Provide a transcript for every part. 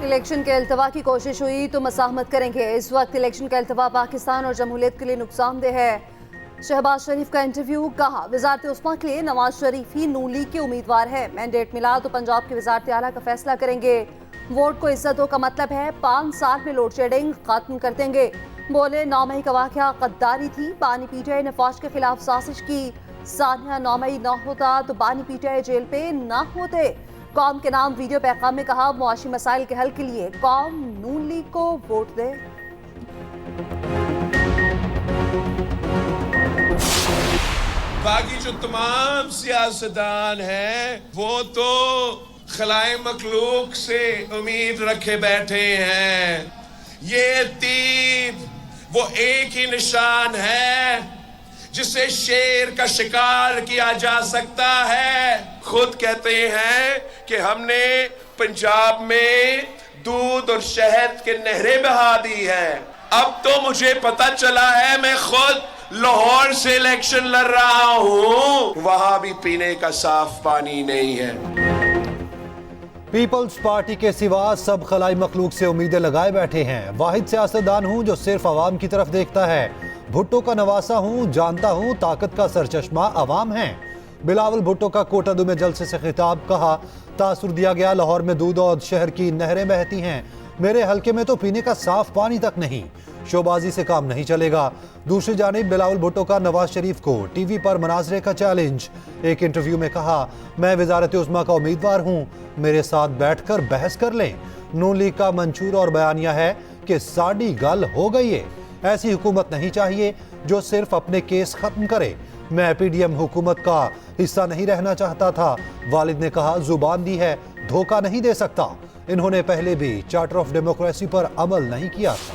Election के अल्तवा की कोशिश हुई तो मसाहमत करेंगे। इस वक्त इलेक्शन का अल्तवा पाकिस्तान और जमहूरियत के लिए नुकसानदेह है। शहबाज शरीफ का इंटरव्यू, कहा वजारत उस्मा के लिए नवाज शरीफ ही नून लीग के उम्मीदवार है। मैंडेट मिला तो पंजाब की वजारत आला का फैसला करेंगे। वोट को इज्जत हो का मतलब है 5 साल में लोड शेडिंग खत्म कर देंगे। बोले 9 मई का वाकया गद्दारी थी, बानी पीटीआई ने फौज के खिलाफ साजिश की। सानिया 9 मई न होता तो बानी पीटीआई जेल पे न होते। कौम के नाम वीडियो पैगाम में कहा मुआशी मसाइल के हल के लिए कौम नून लीग को वोट दे। बाकी जो तमाम सियासतदान हैं वो तो खलाए मखलूक से उम्मीद रखे बैठे हैं। ये तीर वो एक ही निशान है जिसे शेर का शिकार किया जा सकता है। खुद कहते हैं कि हमने पंजाब में दूध और शहद के नहरें बहा दी है। अब तो मुझे पता चला है, मैं खुद लाहौर से इलेक्शन लड़ रहा हूं, वहां भी पीने का साफ पानी नहीं है। पीपल्स पार्टी के सिवा सब खलाई मखलूक से उम्मीदें लगाए बैठे हैं। वाहिद सियासतदान हूं जो सिर्फ अवाम की तरफ देखता है। भुट्टो का नवासा हूं, जानता हूं ताकत का सरचश्मा अवाम है। बिलावल भुट्टो का कोटादू में जलसे से खिताब, कहा तासुर दिया गया लाहौर में दूध और शहर की नहरें बहती हैं, मेरे हलके में तो पीने का साफ पानी तक नहीं। शोबाजी से काम नहीं चलेगा। दूसरी जानिब बिलावल भुट्टो का नवाज शरीफ को टीवी पर मनाजरे का चैलेंज। एक इंटरव्यू में कहा मैं वजारत उस्मा का उम्मीदवार हूं, मेरे साथ बैठकर बहस कर लें। नून लीग का मंशूर और बयानिया है कि साड़ी गल हो गई है। ऐसी हुकूमत नहीं चाहिए जो सिर्फ अपने केस खत्म करे। मैं पीडीएम हुकूमत का हिस्सा नहीं रहना चाहता था। वालिद ने कहा जुबान दी है, धोखा नहीं दे सकता। इन्होंने पहले भी चार्टर ऑफ डेमोक्रेसी पर अमल नहीं किया था।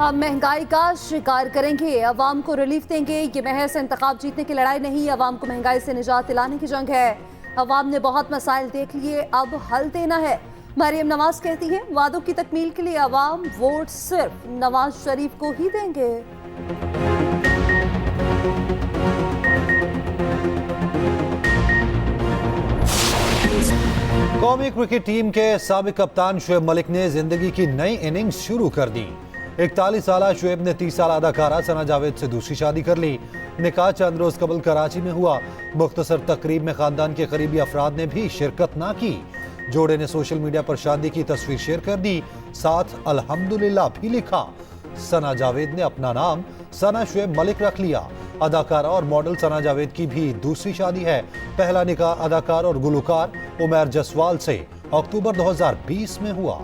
अब महंगाई का शिकार करेंगे, अवाम को रिलीफ देंगे। ये महज इंतखाब जीतने की लड़ाई नहीं, अवाम को महंगाई से निजात दिलाने की जंग है। अवाम ने बहुत मसाइल देख लिए, अब हल देना है। मरियम नवाज कहती हैं वादों की तकमील के लिए अवाम वोट सिर्फ नवाज शरीफ को ही देंगे। कौमी क्रिकेट टीम के साबिक कप्तान शुएब मलिक ने जिंदगी की नई इनिंग्स शुरू कर दी। 41 साल शुएब ने 30 साल अदाकारा सना जावेद से दूसरी शादी कर ली। निकाह चंद रोज कबल कराची में हुआ। मुख्तसर तकरीब में खानदान के करीबी अफराद ने भी शिरकत ना की। जोड़े ने सोशल मीडिया पर शादी की तस्वीर शेयर कर दी, साथ अल्हम्दुलिल्लाह भी लिखा। सना जावेद ने अपना नाम सना शुएब मलिक रख लिया। अदाकारा और मॉडल सना जावेद की भी दूसरी शादी है। पहला निकाह अदाकार और गुलकार उमैर जसवाल से अक्टूबर 2020 में हुआ।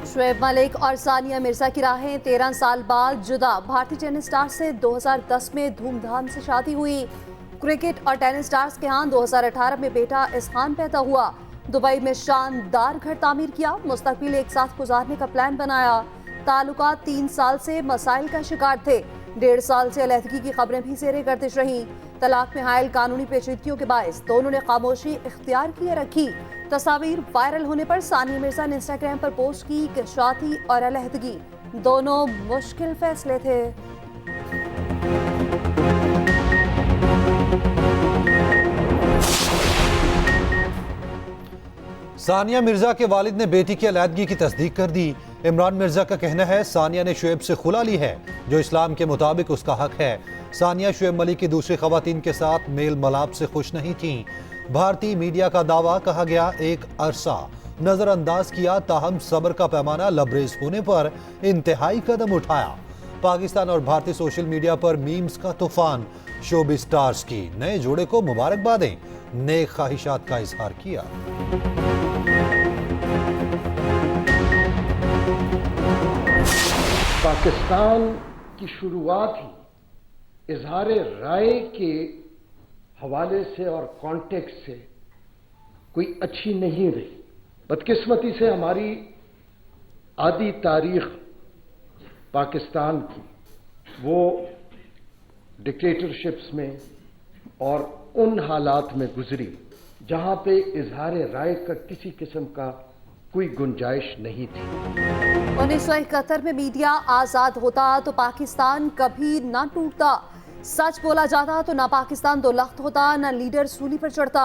शुएब मलिक और सानिया मिर्जा की राहें 13 साल बाद जुदा। भारतीय टेनिस स्टार से 2010 में धूमधाम से शादी हुई। क्रिकेट और टेनिस स्टार्स के यहाँ 2018 में बेटा इसहान पैदा हुआ। दुबई में शानदार घर तामीर किया। मुस्तकबिल एक साथ गुजारने का प्लान बनाया। ताल्लुकात 3 साल से मसाइल का शिकार थे। 1.5 साल से अलहदगी की खबरें भी ज़ेरे गर्दिश रहीं। तलाक में हायल कानूनी पेचीदगियों के बायस दोनों ने खामोशी इख्तियार किए रखी। तस्वीर वायरल होने पर सानिया मिर्जा ने इंस्टाग्राम पर पोस्ट की कि शादी और अलहदगी दोनों मुश्किल फैसले थे। सानिया मिर्जा के वालिद ने बेटी की अलहदगी की तस्दीक कर दी। इमरान मिर्जा का कहना है सानिया ने शुएब से खुला ली है, जो इस्लाम के मुताबिक उसका हक है। सानिया शुएब मलिक की दूसरी खवातीन के साथ मेल मलाप से खुश नहीं थीं। भारतीय मीडिया का दावा, कहा गया एक अरसा नजरअंदाज किया, ताहम सब्र का पैमाना लबरेज होने पर इंतहाई कदम उठाया। पाकिस्तान और भारतीय सोशल मीडिया पर मीम्स का तूफान। शोबी स्टार्स की नए जोड़े को मुबारकबादें, नेक ख्वाहिशात का इजहार किया। पाकिस्तान की शुरुआत ही इजहार राय के हवाले से और कॉन्टेक्स्ट से कोई अच्छी नहीं रही। बदकिस्मती से हमारी आधी तारीख पाकिस्तान की वो डिक्टेटरशिप्स में और उन हालात में गुजरी जहां पे इजहार राय का किसी किस्म का कोई गुंजाइश नहीं थी। 1971 में मीडिया आजाद होता तो पाकिस्तान कभी ना टूटता, सच बोला जाता तो ना पाकिस्तान दो लख्त होता, ना लीडर सूली पर चढ़ता।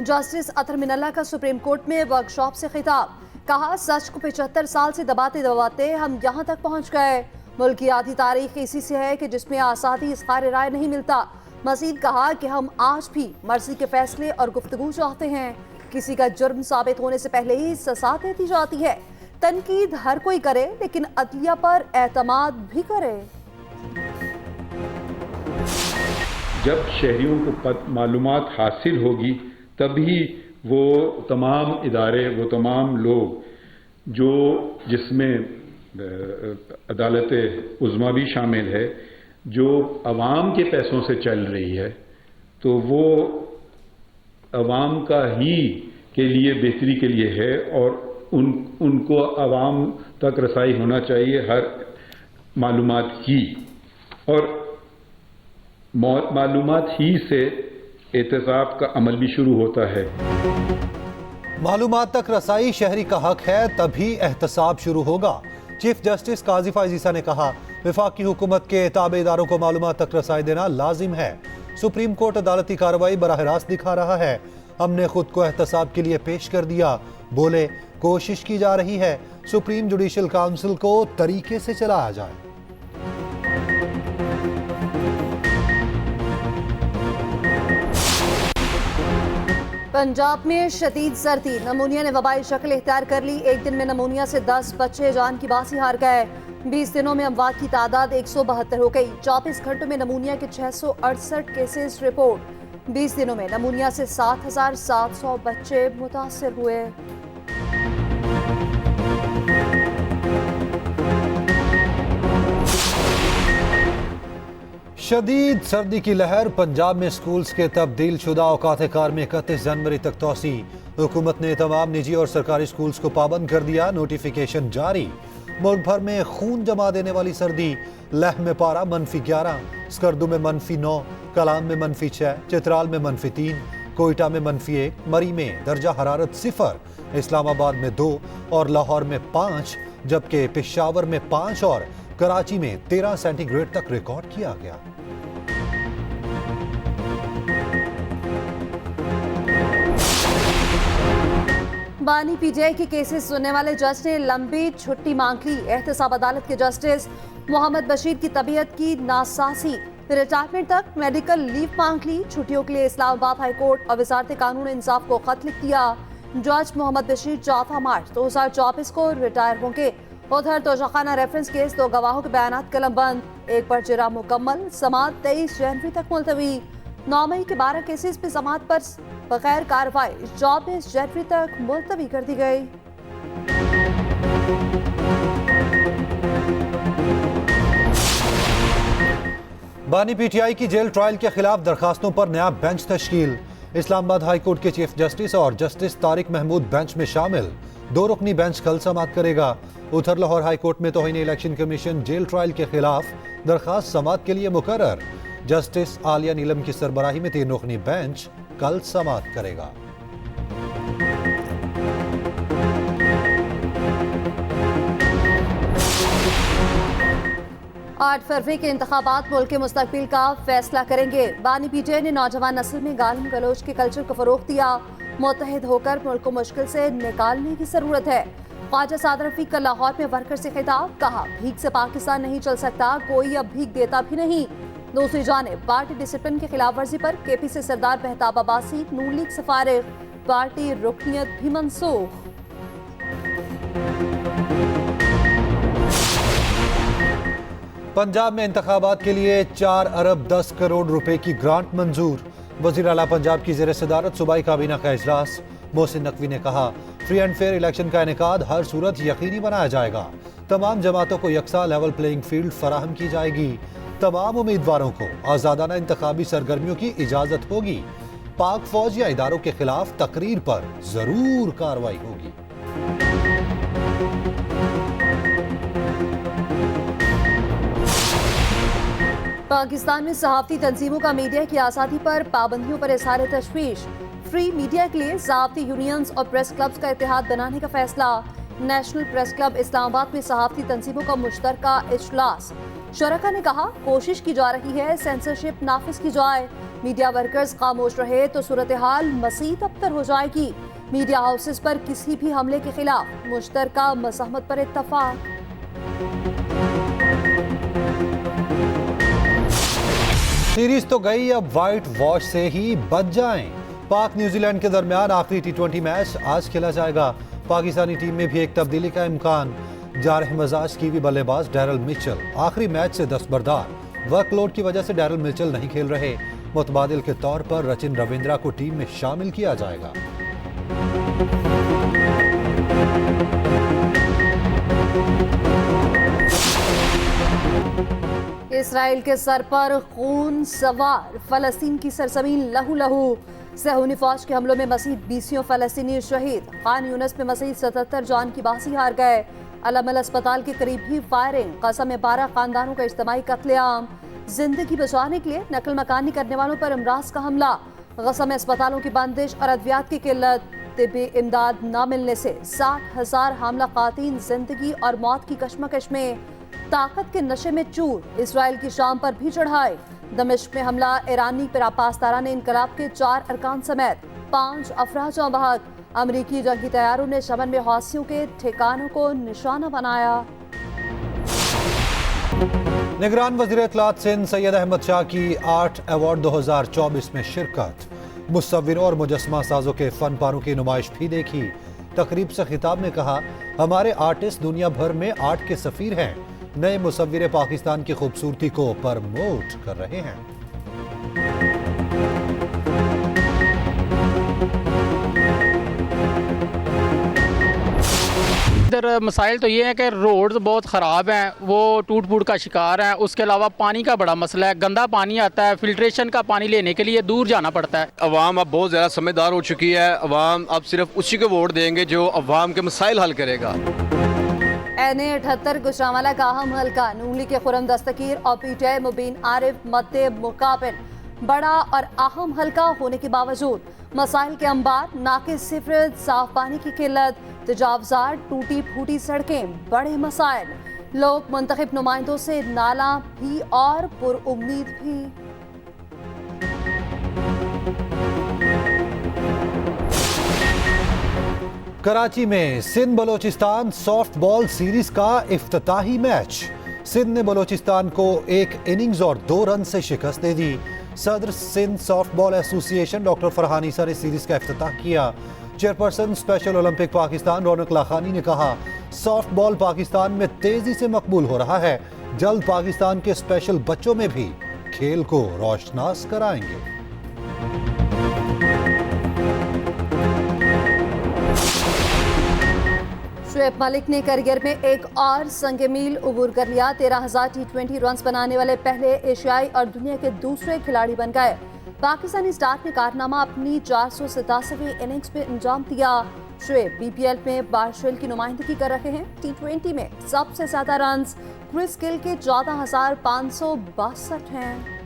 जस्टिस अतर मिनल्ला का सुप्रीम कोर्ट में वर्कशॉप से खिताब, कहा सच को 75 साल से दबाते दबाते हम यहाँ तक पहुँच गए। मुल्क की आधी तारीख इसी से है कि जिसमें आज़ादी इज़हार राय नहीं मिलता। मजीद कहा कि हम आज भी मर्जी के फैसले और गुफ्तगू चाहते हैं, किसी का जुर्म साबित होने से पहले ही सजा दे दी जाती है। तनकीद हर कोई करे लेकिन अदलिया पर एतमाद भी करे। जब शहरियों को मालूमात हासिल होगी तभी वो तमाम इदारे, वो तमाम लोग जो जिसमें अदालत उज़्मा भी शामिल है, जो अवाम के पैसों से चल रही है, तो वो अवाम का ही के लिए बेहतरी के लिए है और उनको अवाम तक रसाई होना चाहिए हर मालूमात की, और मालूमात ही से एहतसाब का अमल भी शुरू होता है। मालूमात तक रसाई शहरी का हक है, तभी एहतसाब शुरू होगा। चीफ जस्टिस काजी फायज ईसा ने कहा, वफाकी हुकूमत के ताबेदारों को मालूमात तक रसाई देना लाजिम है। सुप्रीम कोर्ट अदालती कार्रवाई बराह रास्त दिखा रहा है। हमने खुद को एहतसाब के लिए पेश कर दिया, बोले कोशिश की जा रही है सुप्रीम जुडिशल काउंसिल को तरीके से चलाया जाए। पंजाब में शदीद सर्दी, नमूनिया ने वबाई शक्ल इख्तियार कर ली। एक दिन में नमूनिया से 10 बच्चे जान की बाजी हार गए। 20 दिनों में अमवात की तादाद 172 हो गई। 24 घंटों में नमूनिया के 668 केसेस रिपोर्ट। 20 दिनों में नमूनिया से 7,700 बच्चे मुतासिर हुए। शदीद सर्दी की लहर, पंजाब में स्कूल्स के तब्दील शुदा औकात कार में 31 जनवरी तक तोसी। हुकूमत ने तमाम निजी और सरकारी स्कूल्स को पाबंद कर दिया, नोटिफिकेशन जारी। मुल्क भर में खून जमा देने वाली सर्दी, लह में पारा -11, स्कर्दू में -9, कलाम में -6, चित्राल में -3, कोयटा में -1, मरी में दर्जा हरारत 0, इस्लामाबाद में 2 और लाहौर में 5, जबकि पेशावर में 5 और कराची में 13 सेंटीग्रेड तक रिकॉर्ड किया गया। बानी पीजीआई के केसेस सुनने वाले जज ने लंबी छुट्टी मांग ली। एहतसाब अदालत के जस्टिस मोहम्मद बशीर की तबीयत की नासासी, रिटायरमेंट तक मेडिकल लीव मांग ली। छुट्टियों के लिए इस्लामाबाद हाई कोर्ट और वजारत कानून इंसाफ को खत लिख दिया। जज मोहम्मद बशीर 4 मार्च 2024 को रिटायर होंगे। उधर तोशाखाना रेफरेंस केस 2 गवाहों के बयान कलमबंद, एक पर जिरा मुकम्मल, समात 23 जनवरी तक मुलतवी। 9 मई के 12 केसेस पे समात पर बगैर कार्रवाई 24 जनवरी तक मुलतवी कर दी गई। बानी पीटीआई की जेल ट्रायल के खिलाफ दरखास्तों पर नया बेंच तश्कील। इस्लामाबाद हाई कोर्ट के चीफ जस्टिस और जस्टिस तारिक महमूद बेंच में शामिल। 2 रुकनी बेंच कल समाअत करेगा। उधर लाहौर हाई कोर्ट में तौहीन इलेक्शन कमीशन जेल ट्रायल के खिलाफ दरखास्त समाअत के लिए मुकर्रर। जस्टिस आलिया नीलम की सरबराही में 3 रुकनी बेंच कल समाअत करेगा। 8 फरवरी के इंतखाबात मुल्क के मुस्तकबिल का फैसला करेंगे। बानी पीटीआई ने नौजवान नस्ल में गालिम गलोच के कल्चर को फरोग दिया। मुत्तहिद होकर मुल्क को मुश्किल से निकालने की जरूरत है। ख्वाजा सादर रफीक का लाहौर में वर्कर से खिताब, कहा भीख से पाकिस्तान नहीं चल सकता, कोई अब भीख देता भी नहीं। दूसरी जानिब पार्टी डिसिप्लिन की खिलाफ वर्जी पर केपी से सरदार मेहताब अब्बासी नून लीग सिफारिश, पार्टी रुकनियत भी मंसूख। पंजाब में इंतखाबात के लिए 4 अरब 10 करोड़ रुपए की ग्रांट मंजूर। वज़ीर आला पंजाब की ज़ेर सदारत सूबाई काबीना का इजलास। मोहसिन नकवी ने कहा, फ्री एंड फेयर इलेक्शन का इनेकाद हर सूरत यकीनी बनाया जाएगा। तमाम जमातों को यकसा लेवल प्लेइंग फील्ड फराहम की जाएगी। तमाम उम्मीदवारों को आज़ादाना इंतखाबी सरगर्मियों की इजाज़त होगी। पाक फौज या इदारों के खिलाफ तकरीर पर जरूर कार्रवाई होगी। पाकिस्तान में सहाफ़ती तंजीमों का मीडिया की आज़ादी पर पाबंदियों पर इज़हार तशवीश। फ्री मीडिया के लिए ज़ाब्ती यूनियंस और प्रेस क्लब्स का इत्तेहाद बनाने का फैसला। नेशनल प्रेस क्लब इस्लामाबाद में सहाफ़ती तंजीमों का मुश्तरका इजलास। शुरका ने कहा, कोशिश की जा रही है सेंसरशिप नाफिज की जाए। मीडिया वर्कर्स खामोश रहे तो सूरत हाल मज़ीद अबतर हो जाएगी। मीडिया हाउसेस पर किसी भी हमले के खिलाफ मुश्तरका मज़ाहमत पर इत्तफाक। सीरीज तो गई, अब व्हाइट वॉश से ही बच जाएं। पाक न्यूजीलैंड के दरमियान आखिरी टी20 मैच आज खेला जाएगा। पाकिस्तानी टीम में भी एक तब्दीली का इम्कान। जारह मजाज की भी बल्लेबाज डैरल मिचेल आखिरी मैच से दस्तबरदार। वर्कलोड की वजह से डैरल मिचेल नहीं खेल रहे। मुतबादिल के तौर पर रचिन रविंद्रा को टीम में शामिल किया जाएगा। इसराइल के सर पर खून सवार फ़लस्तीन की सरजमीन लहू लहू। सहूनी फौज के हमलों में मज़ीद 20 फ़लस्तीनी शहीद। खान यूनिस में मज़ीद 77 जान की बाजी हार गए। अलमल अस्पताल के करीब भी फायरिंग। क़सम में 12 खानदानों का इज्तिमाई कत्लेआम। जिंदगी बचाने के लिए नकल मकानी करने वालों पर इमराज का हमला। ग़सम अस्पतालों की बंदिश और अद्वियात की किल्लत। तिब्बी इमदाद न मिलने से 60,000 हामला ख़वातीन जिंदगी और मौत की कशमकश में। ताकत के नशे में चूर। इसराइल की शाम पर भी चढ़ाए। दमिश्क में हमला। ईरानी पासदारान इनकलाब के 4 अरकान समेत 5 अफराद जाँ बहक। अमरीकी जंगी तैयारों ने शमन में हौसियों के ठिकानों को निशाना बनाया। निगरान वज़ीर इत्तलात सिंध सैयद अहमद शाह की आर्ट अवार्ड 2024 में शिरकत। मुसव्विरों और मुजस्मा साजों के फन पारों की नुमाइश भी देखी। तकरीब से खिताब में कहा, हमारे आर्टिस्ट दुनिया भर में आर्ट के सफीर हैं। नए मुसव्विर पाकिस्तान की खूबसूरती को प्रमोट कर रहे हैं। इधर मसाइल तो ये है कि रोड्स बहुत ख़राब हैं, वो टूट फूट का शिकार हैं। उसके अलावा पानी का बड़ा मसला है। गंदा पानी आता है, फिल्ट्रेशन का पानी लेने के लिए दूर जाना पड़ता है। अवाम अब बहुत ज़्यादा समझदार हो चुकी है। अवाम अब सिर्फ उसी को वोट देंगे जो अवाम के मसाइल हल करेगा। NA 78 गुजरांवाला का अहम हल्का। नूली के खुरम दस्तगीर और PTI मुबीन आरिफ मद्दे मुकाबिल। बड़ा और अहम हल्का होने के बावजूद मसाइल के अंबार, नाकिस सिफर, साफ पानी की किल्लत, तजावजात, टूटी फूटी सड़कें बड़े मसाइल। लोग मुंतखब नुमाइंदों से नाला भी और पुरउम्मीद भी। कराची में सिंध बलोचिस्तान सॉफ्टबॉल सीरीज का इफ्तिताही मैच। सिंध ने बलोचिस्तान को 1 इनिंग्स और 2 रन से शिकस्त दे दी। सदर Sindh softball association doctor Farhan Isa ने सीरीज का इफ्तिताह किया। Chairperson Special Olympic Pakistan Raunaq Lakhani ने कहा, सॉफ्टबॉल पाकिस्तान में तेजी से मकबूल हो रहा है। जल्द पाकिस्तान के स्पेशल बच्चों में भी खेल को रोशनास कराएंगे। शुएब मलिक ने करियर में एक और संग मील उबूर कर लिया। 13,000 T20 रन्स बनाने वाले पहले एशियाई और दुनिया के दूसरे खिलाड़ी बन गए। पाकिस्तानी स्टार ने कारनामा अपनी 487वीं इनिंग्स में अंजाम दिया। शुएब BPL में बारशेल की नुमाइंदगी कर रहे हैं। T20 में सबसे ज्यादा रन्स क्रिस गिल के 14,562 हैं।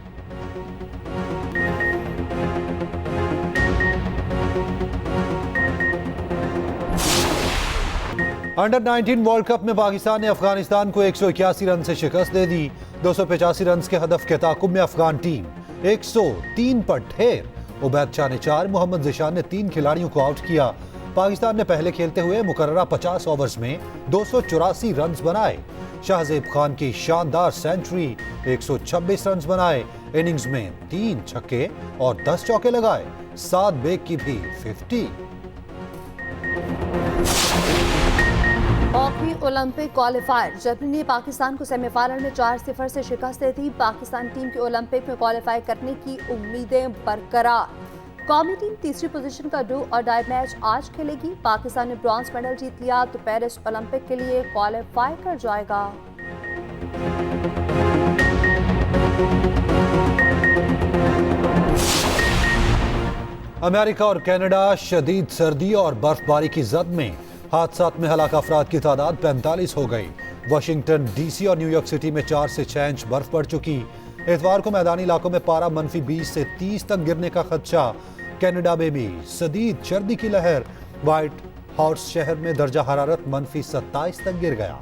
अंडर 19 वर्ल्ड कप में पाकिस्तान ने अफगानिस्तान को 181 रन से शिकस्त दे दी। 285 रन के हदफ के ताकुब में अफगान टीम 103 पर ढेर। उबैद शाह ने 4, मोहम्मद जिशान ने 3 खिलाड़ियों को आउट किया। पाकिस्तान ने पहले खेलते हुए मुकर्ररा 50 ओवर्स में 284 रन बनाए। शाहजेब खान की शानदार सेंचुरी, 126 रन बनाए। इनिंग्स में 3 छक्के और 10 चौके लगाए। 7 बेग की भी 50। Hockey Olympic qualifier. जर्मनी ने पाकिस्तान को सेमीफाइनल में 4-0 से शिकस्त दे दी। पाकिस्तान टीम के ओलंपिक में क्वालिफाई करने की उम्मीदें बरकरार। कौमी टीम तीसरी पोजीशन का डू और डाई मैच आज खेलेगी। पाकिस्तान ने ब्रॉन्ज मेडल जीत लिया तो पेरिस ओलंपिक के लिए क्वालिफाई कर जाएगा। अमेरिका और कनाडा शदीद सर्दी और बर्फबारी की जद में। हादसात में हलाक अफराद की तादाद 45 हो गई। वाशिंगटन DC और न्यूयॉर्क सिटी में 4 से 6 इंच बर्फ पड़ चुकी। इतवार को मैदानी इलाकों में पारा -20 से 30 तक गिरने का खदशा। कनाडा में भी शदीद सर्दी की लहर। व्हाइट हाउस शहर में दर्जा हरारत -27 तक गिर गया।